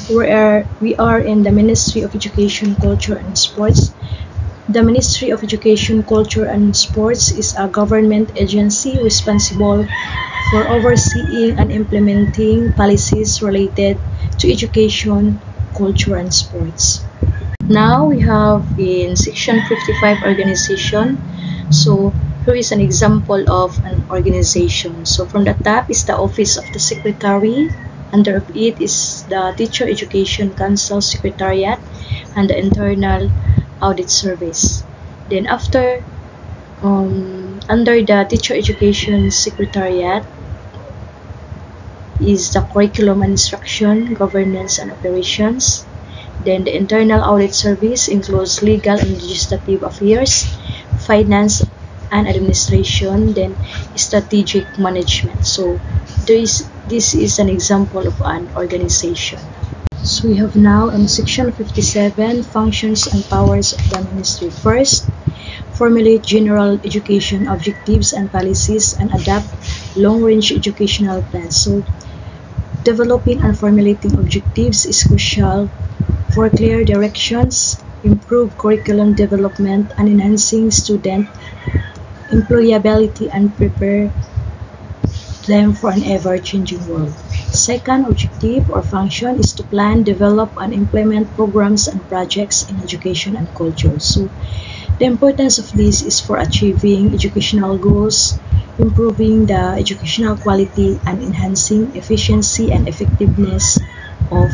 we are in the Ministry of Education, Culture, and Sports. The Ministry of Education, Culture, and Sports is a government agency responsible for overseeing and implementing policies related to education, culture, and sports. Now we have in Section 55 organization. So here is an example of an organization. So from the top is the Office of the Secretary. Under it is the Teacher Education Council Secretariat and the Internal Audit Service. Then after, under the Teacher Education Secretariat is the Curriculum and Instruction, Governance and Operations. Then the Internal Audit Service includes Legal and Legislative Affairs, Finance and Administration, then Strategic Management. So this is an example of an organization. So we have now in Section 57, functions and powers of the Ministry. First, formulate general education objectives and policies and adopt long-range educational plans. So developing and formulating objectives is crucial for clear directions, improve curriculum development, and enhancing student employability and prepare them for an ever-changing world. Second objective or function is to plan, develop, and implement programs and projects in education and culture. So the importance of this is for achieving educational goals, improving the educational quality, and enhancing efficiency and effectiveness of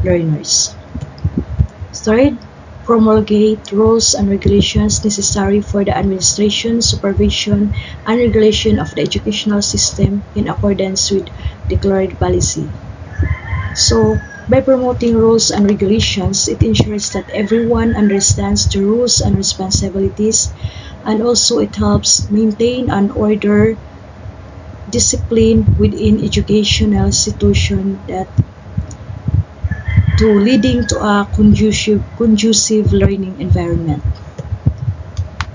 learners. Third, promulgate rules and regulations necessary for the administration, supervision, and regulation of the educational system in accordance with declared policy. So, by promoting rules and regulations, it ensures that everyone understands the rules and responsibilities, and also it helps maintain an order, discipline within educational institution that leading to a conducive learning environment.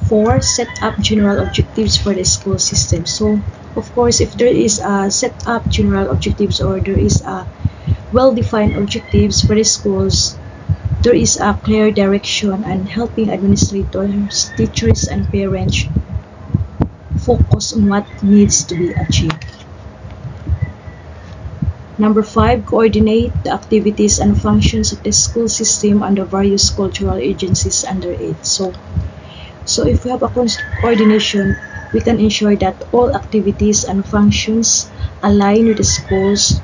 4. Set up general objectives for the school system. So, of course, if there is a set up general objectives or there is a well-defined objectives for the schools, there is a clear direction and helping administrators, teachers, and parents focus on what needs to be achieved. Number 5, coordinate the activities and functions of the school system and the various cultural agencies under it. So if we have a coordination, we can ensure that all activities and functions align with the school's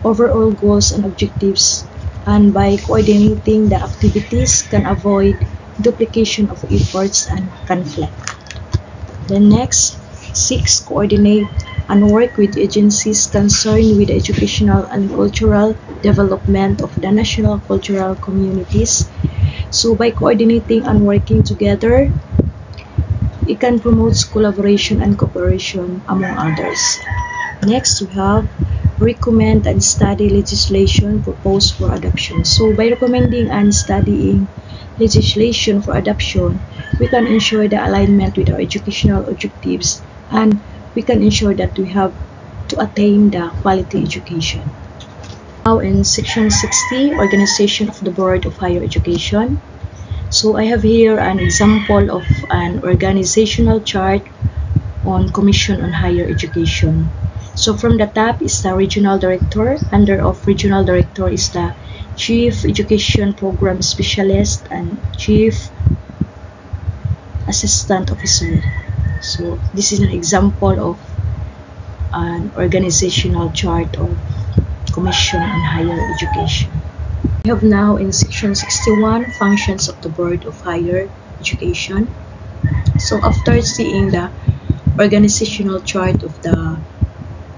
overall goals and objectives, and by coordinating the activities can avoid duplication of efforts and conflict. Then next, 6, coordinate and work with agencies concerned with the educational and cultural development of the national cultural communities. So by coordinating and working together, it can promote collaboration and cooperation among others. Next, we have recommend and study legislation proposed for adoption. So by recommending and studying legislation for adoption, we can ensure the alignment with our educational objectives and we can ensure that we have to attain the quality education. Now in section 60, organization of the Board of Higher Education. So I have here an example of an organizational chart on Commission on Higher Education. So from the top is the Regional Director. Under of Regional Director is the Chief Education Program Specialist and Chief Assistant Officer. So this is an example of an organizational chart of Commission on Higher Education. We have now in section 61 functions of the Board of Higher Education. So after seeing the organizational chart of the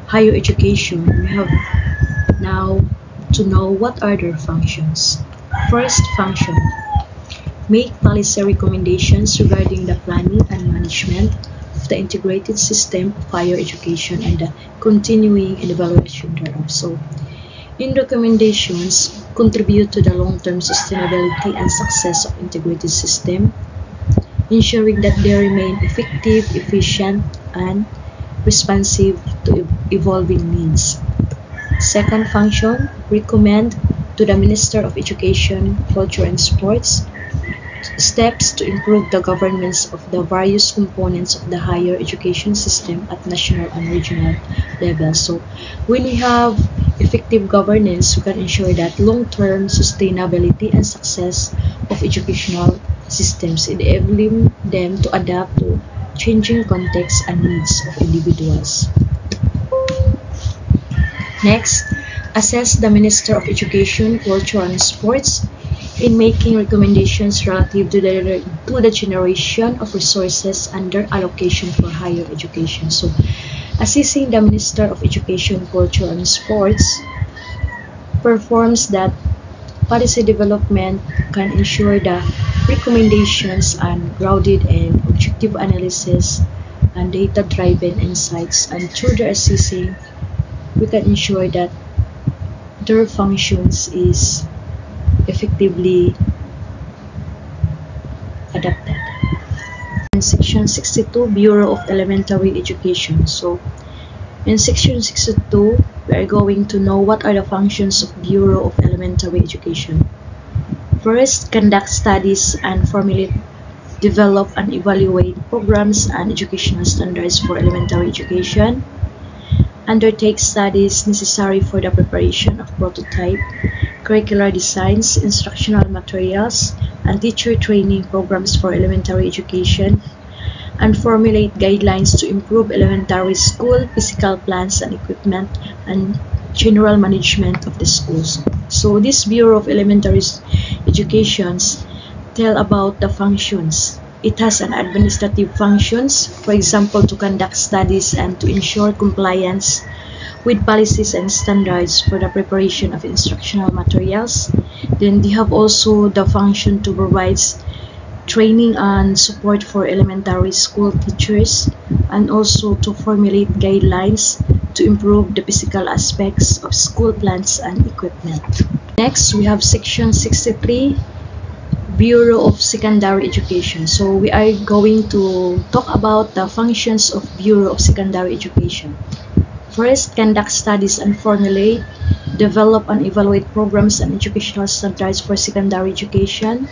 higher education, we have now to know what are their functions. First function, make policy recommendations regarding the planning and management of the integrated system of higher education and the continuing and evaluation thereof. So in recommendations, contribute to the long-term sustainability and success of integrated system, ensuring that they remain effective, efficient, and responsive to evolving needs. Second function, recommend to the Minister of Education, Culture and Sports steps to improve the governance of the various components of the higher education system at national and regional level. So when we have effective governance, we can ensure that long-term sustainability and success of educational systems, enabling them to adapt to changing contexts and needs of individuals. Next, assess the Minister of Education, Culture and Sports in making recommendations relative to the generation of resources under allocation for higher education. So, assessing the Minister of Education, Culture and Sports performs that policy development can ensure the recommendations and grounded in objective analysis and data-driven insights, and through the assessing, we can ensure that their functions is effectively adapted. In section 62, Bureau of Elementary Education. So in section 62, we are going to know what are the functions of Bureau of Elementary Education. First, conduct studies and formulate, develop and evaluate programs and educational standards for elementary education. Undertake studies necessary for the preparation of prototype, curricular designs, instructional materials, and teacher training programs for elementary education, and formulate guidelines to improve elementary school physical plans and equipment and general management of the schools. So this Bureau of Elementary Educations tell about the functions. It has an administrative functions, for example, to conduct studies and to ensure compliance with policies and standards for the preparation of instructional materials. Then they have also the function to provide training and support for elementary school teachers, and also to formulate guidelines to improve the physical aspects of school plans and equipment. Next, we have section 63, Bureau of Secondary Education. So we are going to talk about the functions of Bureau of Secondary Education. First, conduct studies and formulate, develop and evaluate programs and educational standards for secondary education,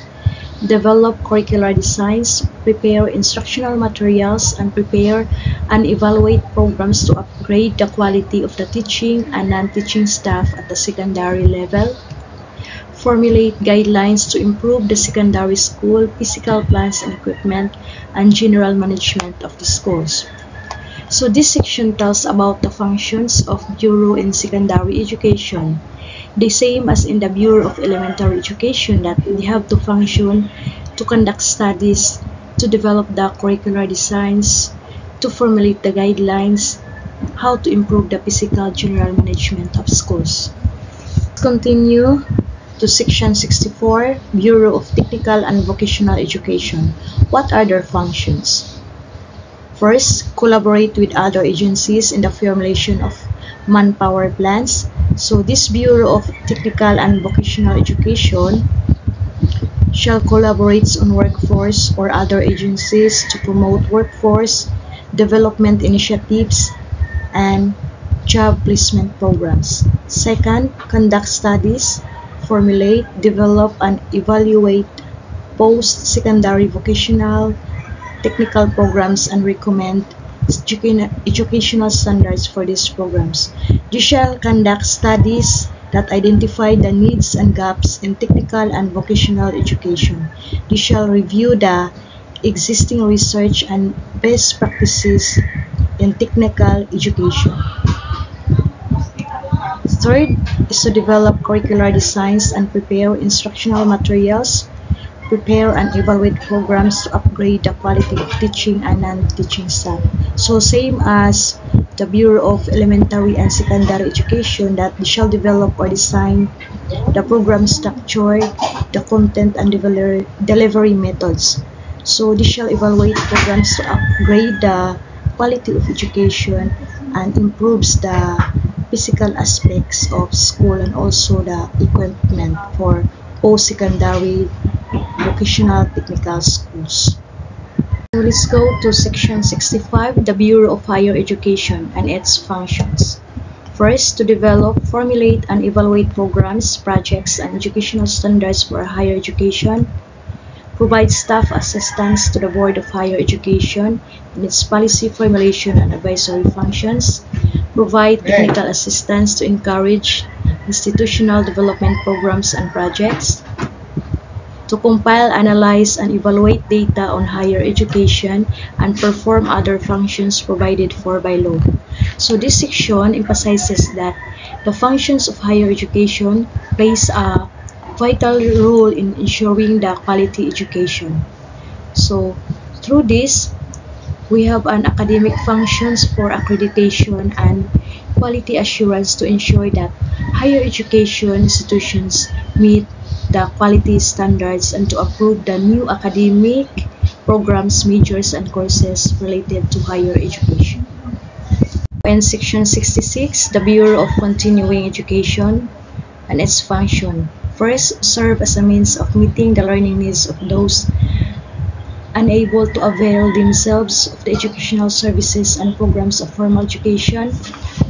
develop curricular designs, prepare instructional materials, and prepare and evaluate programs to upgrade the quality of the teaching and non-teaching staff at the secondary level, formulate guidelines to improve the secondary school physical plans and equipment and general management of the schools. So this section tells about the functions of Bureau in Secondary Education. The same as in the Bureau of Elementary Education, that they have to function to conduct studies, to develop the curricular designs, to formulate the guidelines, how to improve the physical general management of schools. Let's continue to section 64, Bureau of Technical and Vocational Education. What are their functions? First, collaborate with other agencies in the formulation of manpower plans. So this Bureau of Technical and Vocational Education shall collaborate on workforce or other agencies to promote workforce development initiatives, and job placement programs. Second, conduct studies, formulate, develop, and evaluate post-secondary vocational technical programs and recommend educational standards for these programs. You shall conduct studies that identify the needs and gaps in technical and vocational education. You shall review the existing research and best practices in technical education. Third is to develop curricular designs and prepare instructional materials, prepare and evaluate programs to upgrade the quality of teaching and non-teaching staff. So same as the Bureau of Elementary and Secondary Education, that they shall develop or design the program structure, the content and delivery methods. So they shall evaluate programs to upgrade the quality of education and improves the physical aspects of school and also the equipment for post-secondary vocational technical schools. So let's go to section 65, the Bureau of Higher Education and its functions. First, to develop, formulate, and evaluate programs, projects, and educational standards for higher education. Provide staff assistance to the Board of Higher Education in its policy formulation and advisory functions. Provide technical assistance to encourage institutional development programs and projects. To compile, analyze, and evaluate data on higher education and perform other functions provided for by law. So this section emphasizes that the functions of higher education plays a vital role in ensuring the quality education. So through this, we have an academic functions for accreditation and quality assurance to ensure that higher education institutions meet the quality standards and to approve the new academic programs, majors, and courses related to higher education. In section 66, the Bureau of Continuing Education and its function. First, serve as a means of meeting the learning needs of those unable to avail themselves of the educational services and programs of formal education.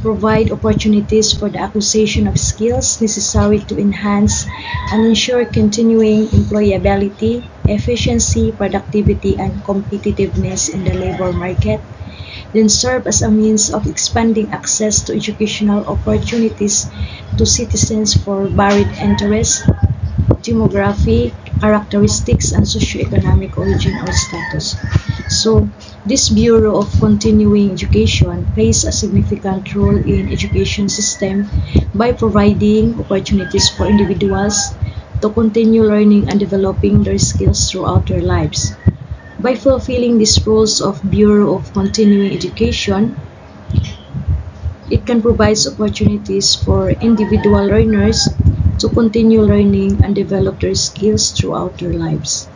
Provide opportunities for the acquisition of skills necessary to enhance and ensure continuing employability, efficiency, productivity, and competitiveness in the labor market. Then serve as a means of expanding access to educational opportunities to citizens for varied interests, demographic characteristics, and socioeconomic origin or status. So, this Bureau of Continuing Education plays a significant role in education system by providing opportunities for individuals to continue learning and developing their skills throughout their lives. By fulfilling these roles of Bureau of Continuing Education, it can provide opportunities for individual learners to continue learning and develop their skills throughout their lives.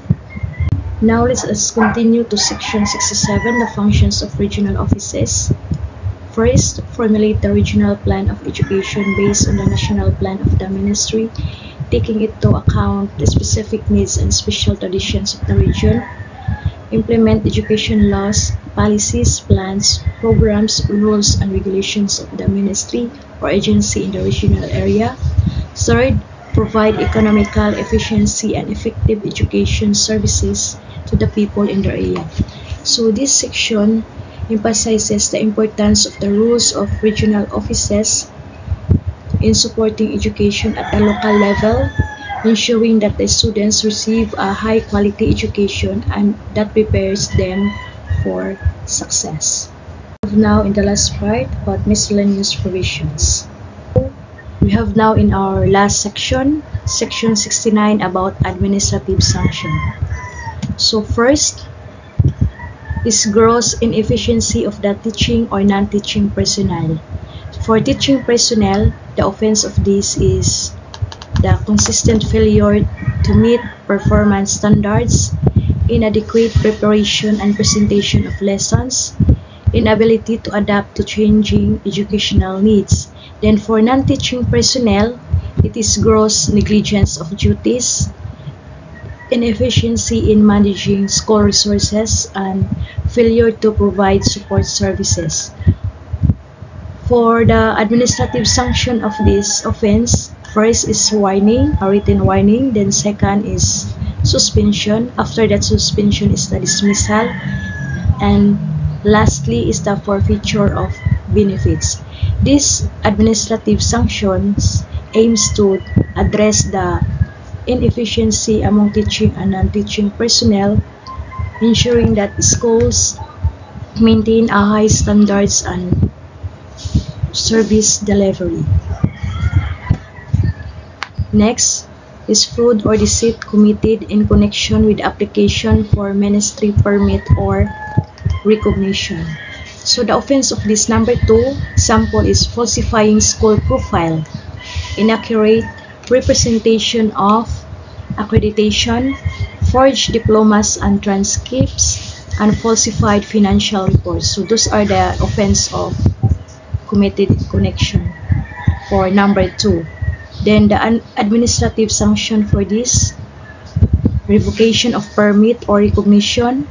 Now let's continue to section 67, the functions of regional offices. First, formulate the regional plan of education based on the national plan of the ministry, taking into account the specific needs and special traditions of the region. Implement education laws, policies, plans, programs, rules, and regulations of the ministry or agency in the regional area. Third, provide economical efficiency and effective education services to the people in the area. So this section emphasizes the importance of the roles of regional offices in supporting education at the local level, ensuring that the students receive a high-quality education and that prepares them for success. Now in the last part about miscellaneous provisions. We have now in our last section, section 69, about administrative sanction. So first is gross inefficiency of the teaching or non-teaching personnel. For teaching personnel, the offense of this is the consistent failure to meet performance standards, inadequate preparation and presentation of lessons, inability to adapt to changing educational needs. Then for non-teaching personnel, it is gross negligence of duties, inefficiency in managing school resources, and failure to provide support services. For the administrative sanction of this offense, first is warning, a written warning, then second is suspension. After that suspension is the dismissal, and lastly is the forfeiture of benefits. These administrative sanctions aims to address the inefficiency among teaching and non-teaching personnel, ensuring that schools maintain a high standards and service delivery. Next is fraud or deceit committed in connection with application for ministry permit or recognition. So the offense of this number 2 example is falsifying school profile, inaccurate representation of accreditation, forged diplomas and transcripts, and falsified financial reports. So those are the offense of committed in connection for number 2. Then the administrative sanction for this, revocation of permit or recognition,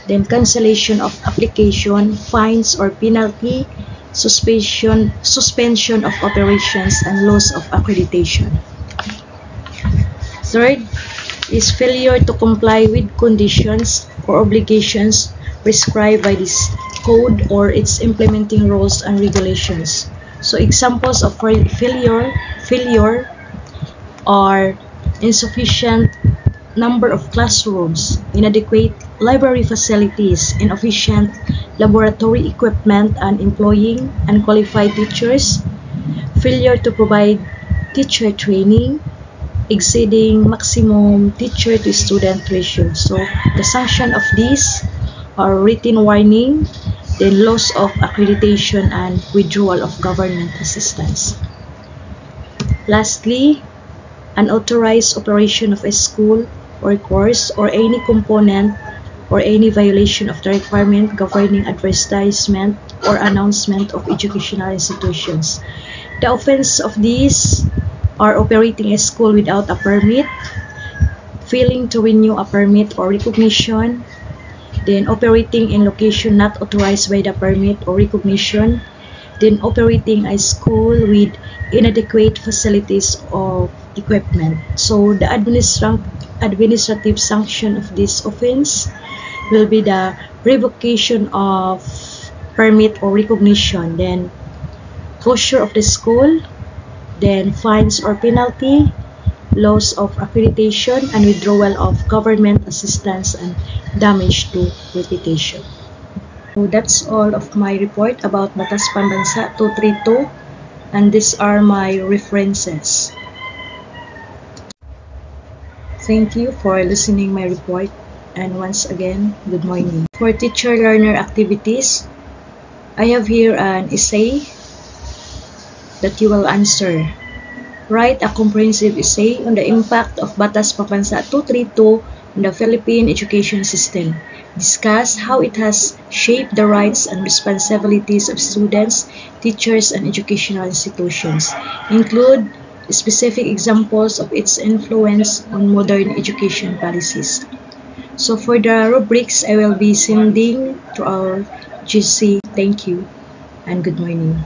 then cancellation of application, fines or penalty, suspension of operations, and loss of accreditation. Third is failure to comply with conditions or obligations prescribed by this code or its implementing rules and regulations. So examples of failure are insufficient number of classrooms, inadequate library facilities, inefficient laboratory equipment, and employing unqualified teachers, failure to provide teacher training, exceeding maximum teacher to student ratio. So the sanction of these are written warning, then loss of accreditation and withdrawal of government assistance. Lastly, unauthorized operation of a school or course or any component or any violation of the requirement governing advertisement or announcement of educational institutions. The offense of these are operating a school without a permit, failing to renew a permit or recognition, then operating in location not authorized by the permit or recognition, then operating a school with inadequate facilities or equipment. So the administrative sanction of this offense will be the revocation of permit or recognition, then closure of the school, then fines or penalty, loss of accreditation, and withdrawal of government assistance, and damage to reputation. So that's all of my report about Batas Pambansa 232, and these are my references. Thank you for listening my report, and once again, good morning. For teacher-learner activities, I have here an essay that you will answer. Write a comprehensive essay on the impact of Batas Pambansa 232 on the Philippine education system. Discuss how it has shaped the rights and responsibilities of students, teachers, and educational institutions. Include specific examples of its influence on modern education policies. So for the rubrics, I will be sending to our GC. Thank you and good morning.